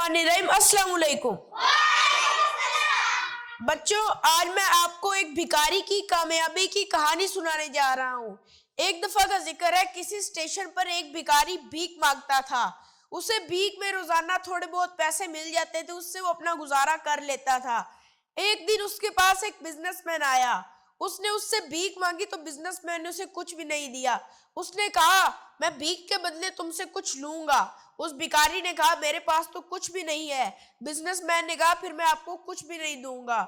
बिस्मिल्लाहिर्रहमानिर्रहीम। अस्सलाम वालेकुम बच्चों, आज मैं आपको एक भिखारी की कामयाबी की कहानी सुनाने जा रहा हूँ। एक दफा का जिक्र है, किसी स्टेशन पर एक भिखारी भीख मांगता था। उसे भीख में रोजाना थोड़े बहुत पैसे मिल जाते थे, उससे वो अपना गुजारा कर लेता था। एक दिन उसके पास एक बिजनेसमैन आया। उसने उससे भीख मांगी तो बिजनेसमैन ने उसे कुछ भी नहीं दिया। उसने कहा, मैं भीख के बदले तुमसे कुछ लूंगा। उस भिखारी ने कहा, मेरे पास तो कुछ भी नहीं है। बिजनेसमैन ने कहा, फिर मैं आपको कुछ भी नहीं दूंगा।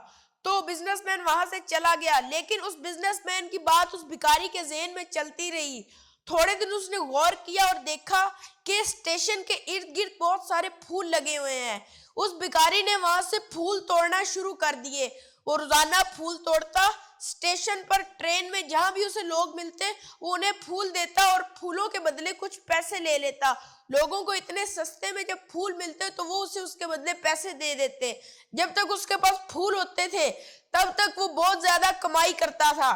तो बिजनेसमैन वहां से चला गया, लेकिन उस बिजनेसमैन की बात उस भिखारी के ज़हन में चलती रही। थोड़े दिन उसने गौर किया और देखा कि स्टेशन के इर्द गिर्द बहुत सारे फूल लगे हुए हैं। उस भिखारी ने वहां से फूल तोड़ना शुरू कर दिए। वो रोजाना फूल तोड़ता, स्टेशन पर ट्रेन में जहां भी उसे लोग मिलते वो उन्हें फूल देता और फूलों के बदले कुछ पैसे ले लेता। लोगों को इतने सस्ते में जब फूल मिलते तो वो उसे उसके बदले पैसे दे देते। जब तक उसके पास फूल होते थे तब तक वो बहुत ज्यादा कमाई करता था।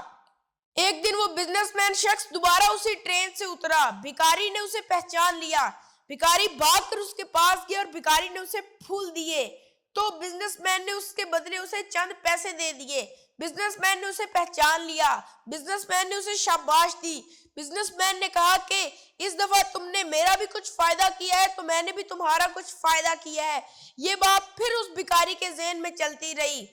एक दिन वो बिजनेसमैन शख्स दोबारा उसी ट्रेन से उतरा। भिखारी ने उसे पहचान लिया। भिखारी भागकर उसके पास गया और भिखारी ने उसे फूल दिए। तो बिजनेसमैन ने उसके बदले उसे चंद पैसे दे दिए। बिजनेसमैन ने उसे पहचान लिया। बिजनेसमैन ने उसे शाबाश दी। बिजनेसमैन ने कहा कि इस दफा तुमने मेरा भी कुछ फायदा किया है तो मैंने भी तुम्हारा कुछ फायदा किया है। ये बात फिर उस भिखारी के ज़हन में चलती रही।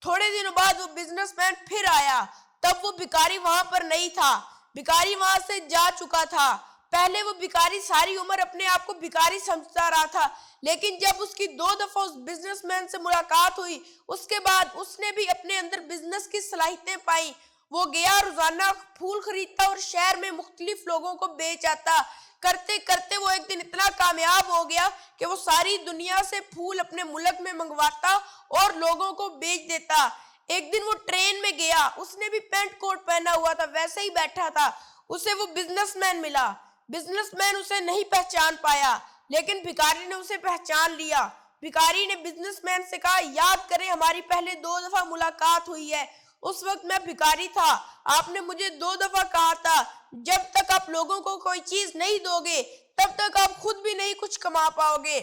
थोड़े दिनों बाद वो बिजनेसमैन फिर आया। तब वो भिखारी वहां पर नहीं था। भिखारी वहां से जा चुका था। पहले वो भिखारी सारी उम्र अपने आप को भिखारी समझता रहा था, लेकिन जब उसकी 2 दफा उस बिजनेसमैन से मुलाकात हुई, उसके बाद उसने भी अपने अंदर बिजनेस की सलाहियतें पाई। वो गया, रोजाना फूल खरीदता और शहर में मुख्तलिफ लोगों को बेच आता। करते करते वो एक दिन इतना कामयाब हो गया कि वो सारी दुनिया से फूल अपने मुल्क में मंगवाता और लोगों को बेच देता। एक दिन वो ट्रेन में गया, उसने भी पैंट कोट पहना हुआ था, वैसे ही बैठा था। उसे वो बिजनेसमैन मिला। बिजनेसमैन उसे नहीं पहचान पाया, लेकिन भिखारी ने उसे पहचान लिया। भिखारी ने बिजनेसमैन से कहा, याद करें हमारी पहले 2 दफा मुलाकात हुई है। उस वक्त मैं भिखारी था। आपने मुझे 2 दफा कहा था, जब तक आप लोगों को कोई चीज नहीं दोगे तब तक आप खुद भी नहीं कुछ कमा पाओगे।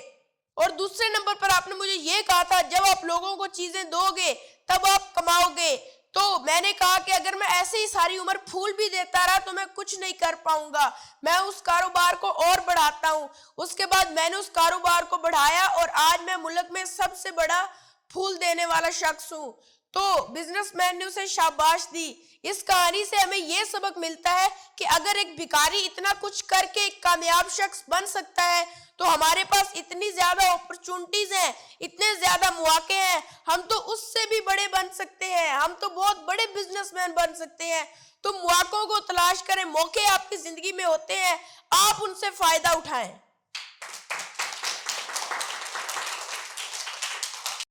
और दूसरे नंबर पर आपने मुझे ये कहा था, जब आप लोगों को चीजें दोगे तब आप कमाओगे। तो मैंने कहा कि अगर मैं ऐसे ही सारी उम्र फूल भी देता रहा तो मैं कुछ नहीं कर पाऊंगा। मैं उस कारोबार को और बढ़ाता हूँ। उसके बाद मैंने उस कारोबार को बढ़ाया और आज मैं मुल्क में सबसे बड़ा फूल देने वाला शख्स हूँ। तो बिजनेसमैन ने उसे शाबाश दी। इस कहानी से हमें यह सबक मिलता है कि अगर एक भिखारी इतना कुछ करके एक कामयाब शख्स बन सकता है तो हमारे पास इतनी ज्यादा अपॉर्चुनिटीज हैं, इतने ज्यादा मौके हैं, हम तो उससे भी बड़े बन सकते हैं। हम तो बहुत बड़े बिजनेसमैन बन सकते हैं। तो मौकों को तलाश करें, मौके आपकी जिंदगी में होते हैं, आप उनसे फायदा उठाएं।